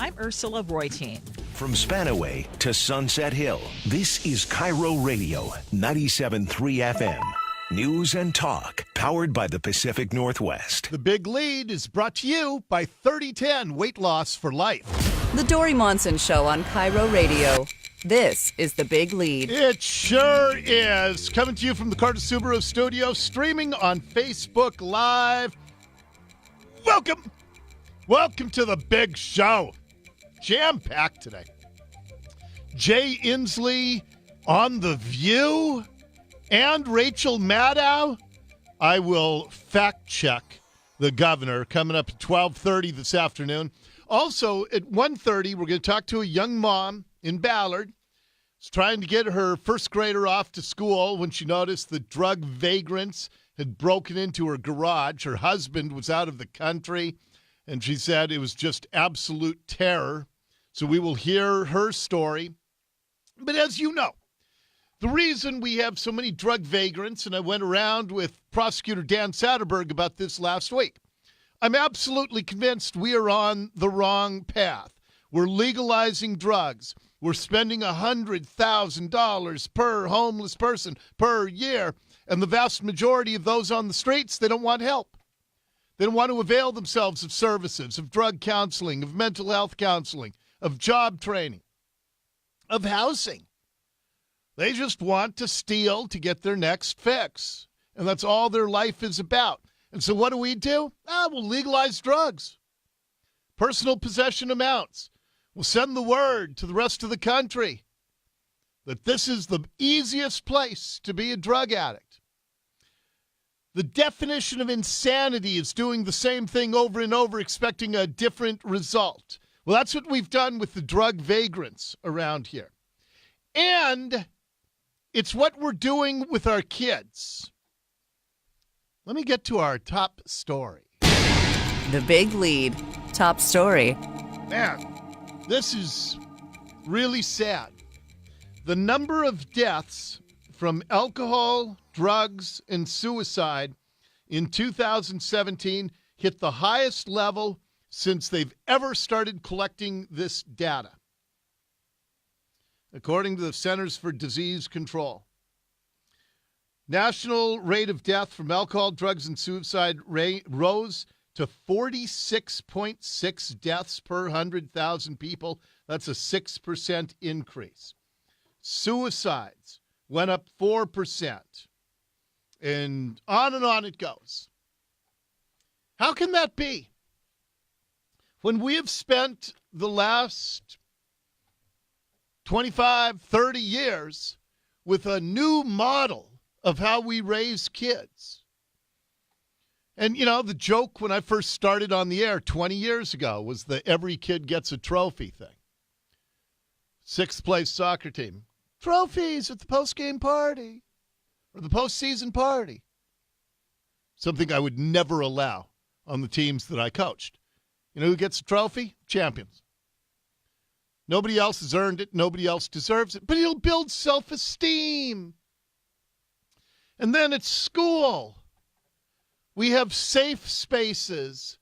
I'm Ursula Reutin. From Spanaway to Sunset Hill, this is KIRO Radio, 97.3 FM. News and talk, powered by the Pacific Northwest. The Big Lead is brought to you by 3010 Weight Loss for Life. The Dory Monson Show on KIRO Radio. This is The Big Lead. It sure is. Coming to you from the Carter Subaru studio, streaming on Facebook Live. Welcome. Welcome to the big show. Jam-packed today. Jay Inslee on The View and Rachel Maddow. I will fact-check the governor coming up at 12:30 this afternoon. Also, at 1:30, we're going to talk to a young mom in Ballard. She's trying to get her first grader off to school when she noticed that drug vagrants had broken into her garage. Her husband was out of the country, and she said it was just absolute terror. So we will hear her story. But as you know, the reason we have so many drug vagrants, and I went around with Prosecutor Dan Satterberg about this last week, I'm absolutely convinced we are on the wrong path. We're legalizing drugs. We're spending $100,000 per homeless person per year, and the vast majority of those on the streets, they don't want help. They don't want to avail themselves of services, of drug counseling, of mental health counseling, of job training, of housing. They just want to steal to get their next fix, and that's all their life is about. And so what do? We'll legalize drugs. Personal possession amounts. We'll send the word to the rest of the country that this is the easiest place to be a drug addict. The definition of insanity is doing the same thing over and over, expecting a different result. Well, that's what we've done with the drug vagrants around here. And it's what we're doing with our kids. Let me get to our top story. The Big Lead. Top story. Man, this is really sad. The number of deaths from alcohol, drugs, and suicide in 2017 hit the highest level since they've ever started collecting this data, according to the Centers for Disease Control. National rate of death from alcohol, drugs, and suicide rose to 46.6 deaths per 100,000 people. That's a 6% increase. Suicides went up 4%. And on it goes. How can that be? When we have spent the last 25, 30 years with a new model of how we raise kids. And, you know, the joke when I first started on the air 20 years ago was the every kid gets a trophy thing. Sixth place soccer team. Trophies at the post-game party or the postseason party. Something I would never allow on the teams that I coached. You know who gets a trophy? Champions. Nobody else has earned it. Nobody else deserves it. But it'll build self-esteem. And then at school, we have safe spaces,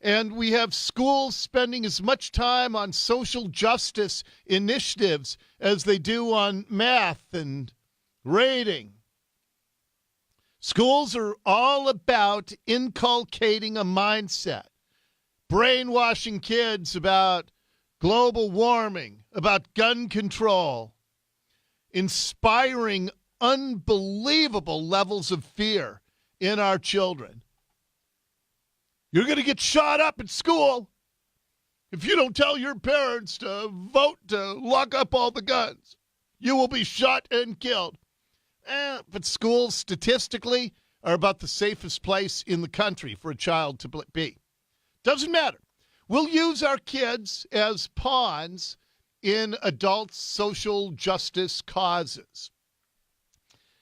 and we have schools spending as much time on social justice initiatives as they do on math and rating. Schools are all about inculcating a mindset, brainwashing kids about global warming, about gun control, inspiring unbelievable levels of fear in our children. You're going to get shot up at school if you don't tell your parents to vote to lock up all the guns. You will be shot and killed. But schools statistically are about the safest place in the country for a child to be. Doesn't matter. We'll use our kids as pawns in adult social justice causes.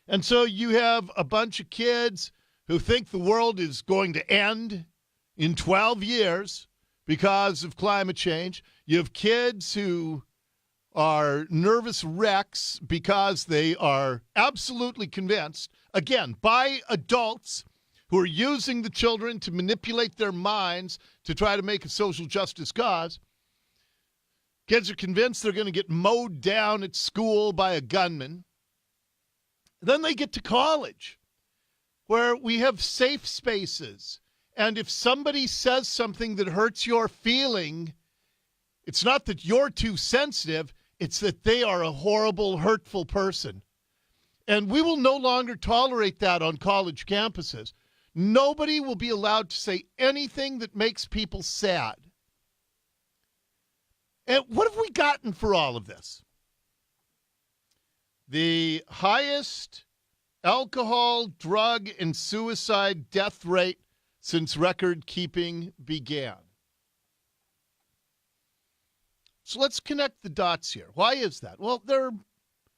And so you have a bunch of kids who think the world is going to end in 12 years because of climate change. You have kids who are nervous wrecks because they are absolutely convinced, again, by adults who are using the children to manipulate their minds to try to make a social justice cause. Kids are convinced they're going to get mowed down at school by a gunman. Then they get to college, where we have safe spaces. And if somebody says something that hurts your feeling, it's not that you're too sensitive, it's that they are a horrible, hurtful person. And we will no longer tolerate that on college campuses. Nobody will be allowed to say anything that makes people sad. And what have we gotten for all of this? The highest alcohol, drug, and suicide death rate since record keeping began. So let's connect the dots here. Why is that? Well, there are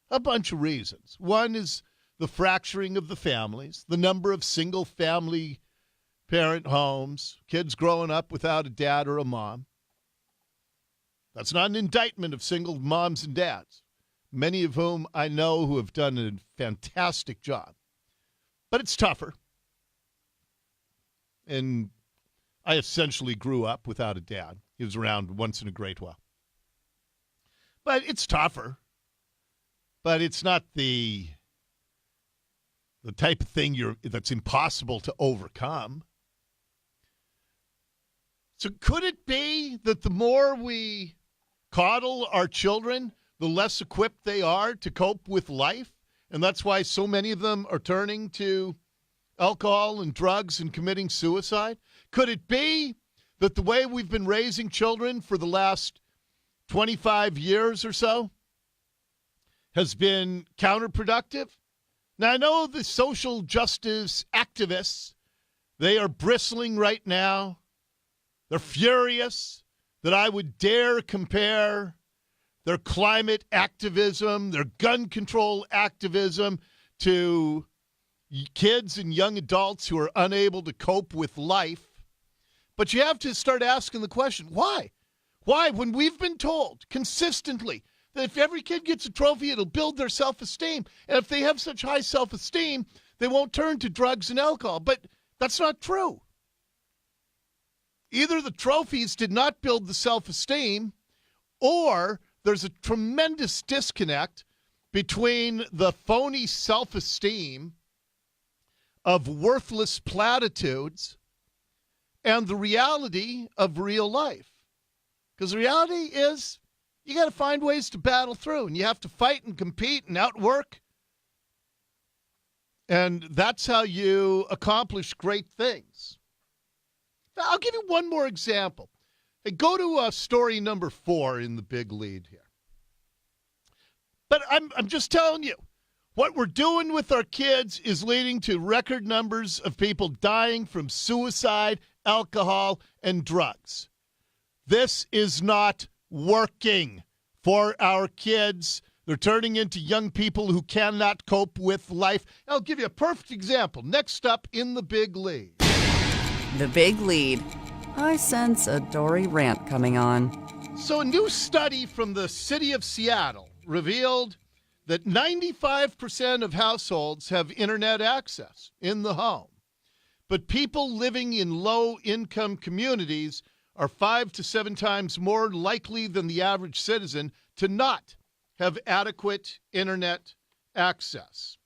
a bunch of reasons. One is the fracturing of the families, the number of single-family parent homes, kids growing up without a dad or a mom. That's not an indictment of single moms and dads, many of whom I know who have done a fantastic job. But it's tougher. And I essentially grew up without a dad. He was around once in a great while. But it's tougher. But it's not the type of thing that's impossible to overcome. So could it be that the more we coddle our children, the less equipped they are to cope with life? And that's why so many of them are turning to alcohol and drugs and committing suicide? Could it be that the way we've been raising children for the last 25 years or so has been counterproductive? Now, I know the social justice activists, they are bristling right now. They're furious that I would dare compare their climate activism, their gun control activism to kids and young adults who are unable to cope with life. But you have to start asking the question, why? Why, when we've been told consistently that if every kid gets a trophy, it'll build their self-esteem. And if they have such high self-esteem, they won't turn to drugs and alcohol. But that's not true. Either the trophies did not build the self-esteem, or there's a tremendous disconnect between the phony self-esteem of worthless platitudes and the reality of real life. Because the reality is you got to find ways to battle through, and you have to fight and compete and outwork. And that's how you accomplish great things. I'll give you one more example. Hey, go to story number 4 in the big lead here. But I'm just telling you, what we're doing with our kids is leading to record numbers of people dying from suicide, alcohol, and drugs. This is not working for our kids. They're turning into young people who cannot cope with life. I'll give you a perfect example. Next up in the big lead. The big lead. I sense a Dory Rant coming on. So a new study from the city of Seattle revealed that 95% of households have internet access in the home. But people living in low-income communities are 5 to 7 times more likely than the average citizen to not have adequate internet access.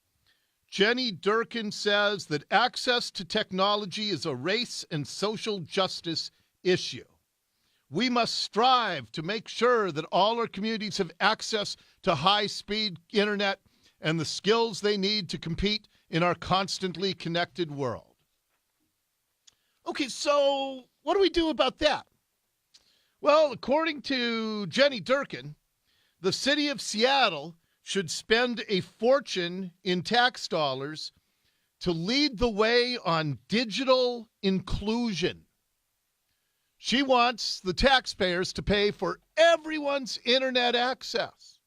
Jenny Durkan says that access to technology is a race and social justice issue. We must strive to make sure that all our communities have access to high-speed internet and the skills they need to compete in our constantly connected world. Okay, so what do we do about that? Well, according to Jenny Durkan, the city of Seattle should spend a fortune in tax dollars to lead the way on digital inclusion. She wants the taxpayers to pay for everyone's internet access.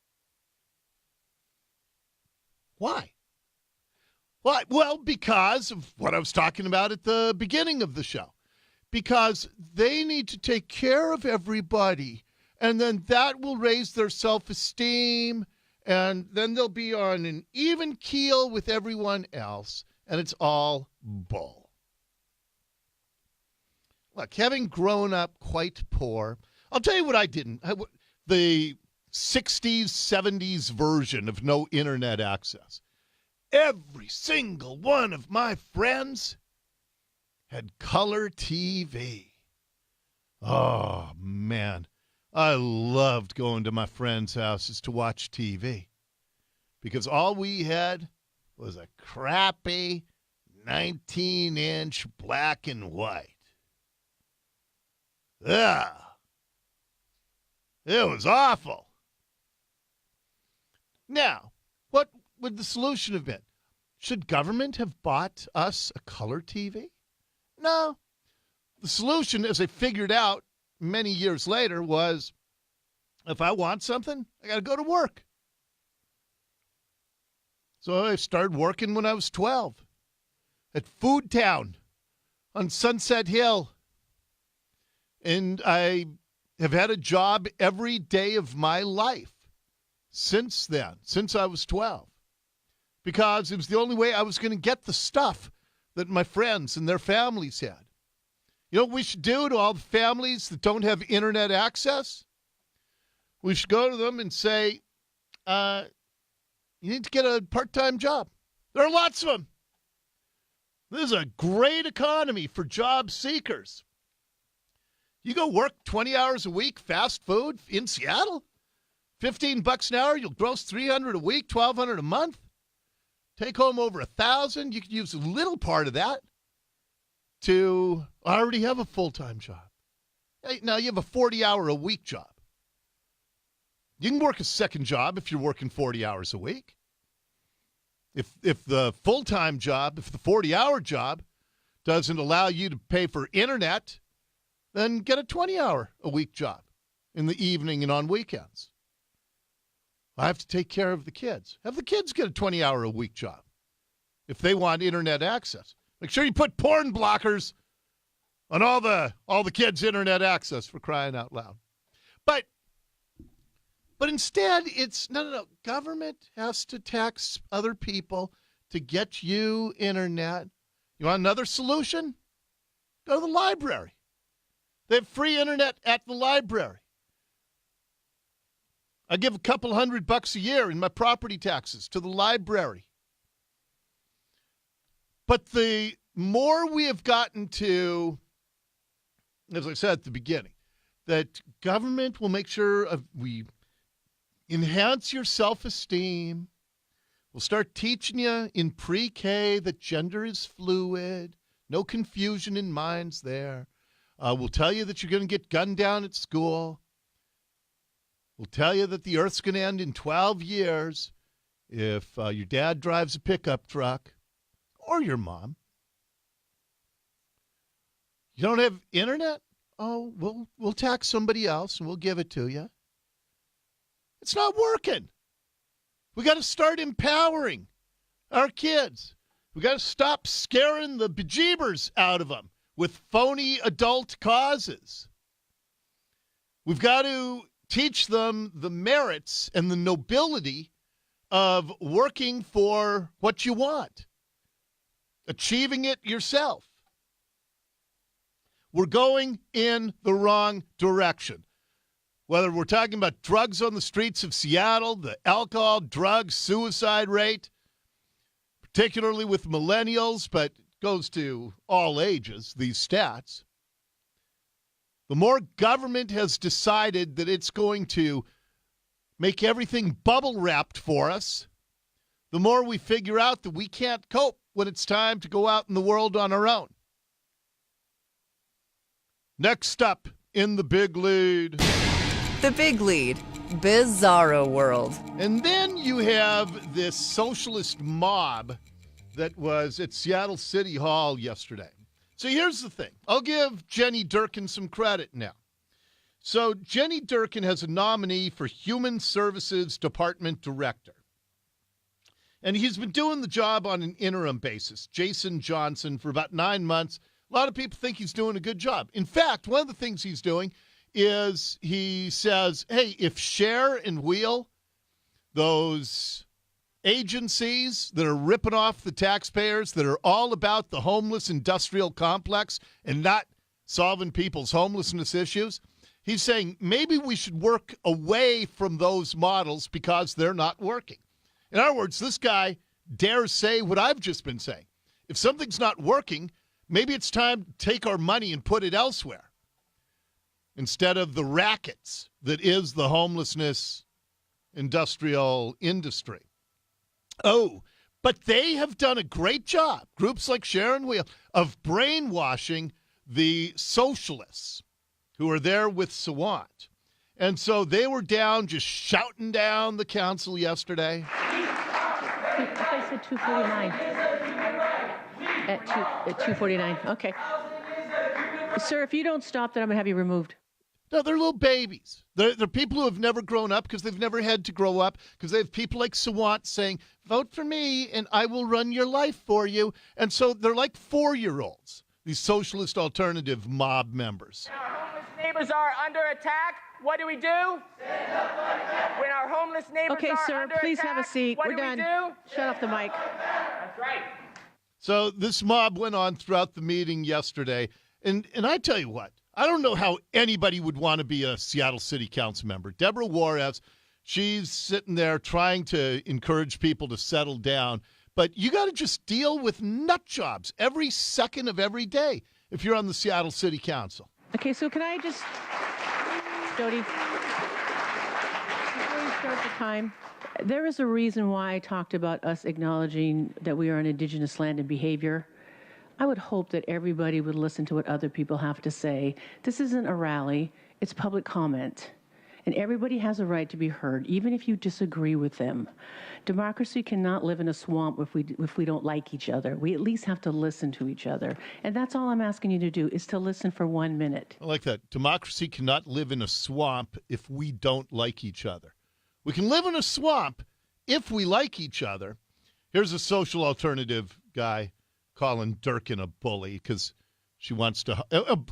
Why? Why? Well, because of what I was talking about at the beginning of the show. Because they need to take care of everybody, and then that will raise their self-esteem, and then they'll be on an even keel with everyone else, and it's all bull. Look, having grown up quite poor, I'll tell you what I didn't. the 60s, 70s version of no internet access. Every single one of my friends had color TV. Oh, man. I loved going to my friends' houses to watch TV because all we had was a crappy 19-inch black and white. Ugh. It was awful. Now, what would the solution have been? Should government have bought us a color TV? No. The solution, as I figured out many years later, was if I want something, I got to go to work. So I started working when I was 12 at Food Town on Sunset Hill. And I have had a job every day of my life since then, since I was 12, because it was the only way I was going to get the stuff that my friends and their families had. You know what we should do to all the families that don't have internet access? We should go to them and say, you need to get a part-time job. There are lots of them. This is a great economy for job seekers. You go work 20 hours a week, fast food in Seattle, $15 an hour, you'll gross $300 a week, $1,200 a month. Take home over $1,000. You could use a little part of that to already have a full-time job. Now you have a 40-hour-a-week job. You can work a second job if you're working 40 hours a week. If the full-time job, if the 40-hour job doesn't allow you to pay for internet, then get a 20-hour-a-week job in the evening and on weekends. I have to take care of the kids. Have the kids get a 20-hour-a-week job if they want internet access. Make sure you put porn blockers on all the kids' internet access, for crying out loud. But instead, it's no. Government has to tax other people to get you internet. You want another solution? Go to the library. They have free internet at the library. I give a couple $100 a year in my property taxes to the library. But the more we have gotten to, as I said at the beginning, that government will make sure we enhance your self-esteem. We'll start teaching you in pre-K that gender is fluid. No confusion in minds there. We'll tell you that you're going to get gunned down at school. We'll tell you that the earth's going to end in 12 years if your dad drives a pickup truck or your mom. You don't have internet? Oh, we'll tax somebody else and we'll give it to you. It's not working. We got to start empowering our kids. We got to stop scaring the bejeebers out of them with phony adult causes. We've got to teach them the merits and the nobility of working for what you want, achieving it yourself. We're going in the wrong direction. Whether we're talking about drugs on the streets of Seattle, the alcohol, drugs, suicide rate, particularly with millennials, but goes to all ages, these stats. The more government has decided that it's going to make everything bubble wrapped for us, the more we figure out that we can't cope when it's time to go out in the world on our own. Next up in the big lead. The Big Lead, Bizarro World. And then you have this socialist mob that was at Seattle City Hall yesterday. So here's the thing. I'll give Jenny Durkan some credit now. So Jenny Durkan has a nominee for Human Services Department Director. And he's been doing the job on an interim basis, Jason Johnson, for about 9 months. A lot of people think he's doing a good job. In fact, one of the things he's doing is he says, hey, if Share and Wheel, those agencies that are ripping off the taxpayers, that are all about the homeless industrial complex and not solving people's homelessness issues, He's saying maybe we should work away from those models because they're not working. In other words, this guy dares say what I've just been saying. If something's not working, maybe it's time to take our money and put it elsewhere instead of the rackets that is the homelessness industrial industry. Oh, but they have done a great job, groups like Sharon Wheel, of brainwashing the socialists who are there with Sawant. And so they were down, just shouting down the council yesterday. I said 249. At 249. Okay. Sir, if you don't stop, then I'm going to have you removed. No, they're little babies. They're people who have never grown up because they've never had to grow up, because they have people like Sawant saying, vote for me and I will run your life for you. And so they're like 4-year-olds, these socialist alternative mob members. When our homeless neighbors are under attack, what do we do? When our homeless neighbors Okay, are sir, under please attack, have a seat. what We're do done. we do? Shut off the mic. That's right. So this mob went on throughout the meeting yesterday. And I tell you what, I don't know how anybody would want to be a Seattle City Council member. Deborah Juarez, she's sitting there trying to encourage people to settle down. But you got to just deal with nut jobs every second of every day if you're on the Seattle City Council. Okay, so can I just, Dodi, before you start the time, there is a reason why I talked about us acknowledging that we are an indigenous land and behavior. I would hope that everybody would listen to what other people have to say. This isn't a rally, it's public comment. And everybody has a right to be heard, even if you disagree with them. Democracy cannot live in a swamp if we don't like each other. We at least have to listen to each other. And that's all I'm asking you to do, is to listen for 1 minute. I like that. Democracy cannot live in a swamp if we don't like each other. We can live in a swamp if we like each other. Here's a social alternative guy calling Durkan a bully because she wants to.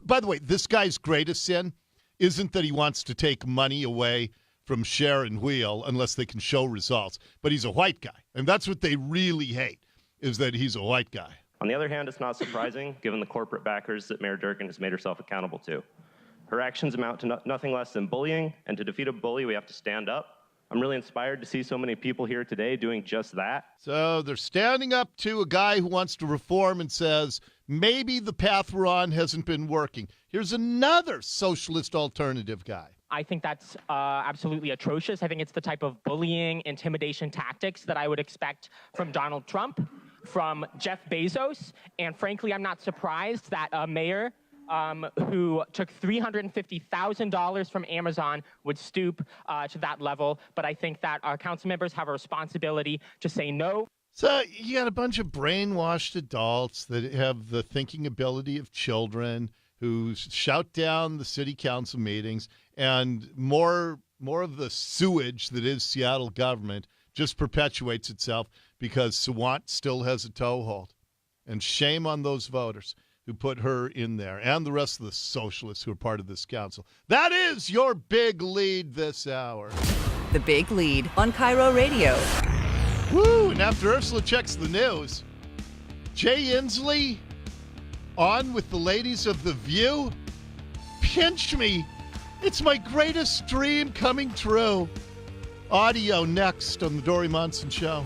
By the way, this guy's greatest sin isn't that he wants to take money away from Sharon Wheel unless they can show results, but he's a white guy. And that's what they really hate, is that he's a white guy. On the other hand, it's not surprising, given the corporate backers that Mayor Durkan has made herself accountable to. Her actions amount to nothing less than bullying, and to defeat a bully, we have to stand up. I'm really inspired to see so many people here today doing just that. So they're standing up to a guy who wants to reform and says, maybe the path we're on hasn't been working. Here's another socialist alternative guy. I think that's absolutely atrocious. I think it's the type of bullying, intimidation tactics that I would expect from Donald Trump, from Jeff Bezos, and frankly, I'm not surprised that a mayor who took $350,000 from Amazon would stoop to that level. But I think that our council members have a responsibility to say no. So you got a bunch of brainwashed adults that have the thinking ability of children who shout down the city council meetings, and more of the sewage that is Seattle government just perpetuates itself because Sawant still has a toehold. And shame on those voters who put her in there, and the rest of the socialists who are part of this council. That is your big lead this hour. The Big Lead on KIRO Radio. Woo! And after Ursula checks the news, Jay Inslee on with the ladies of The View. Pinch me. It's my greatest dream coming true. Audio next on the Dory Monson Show.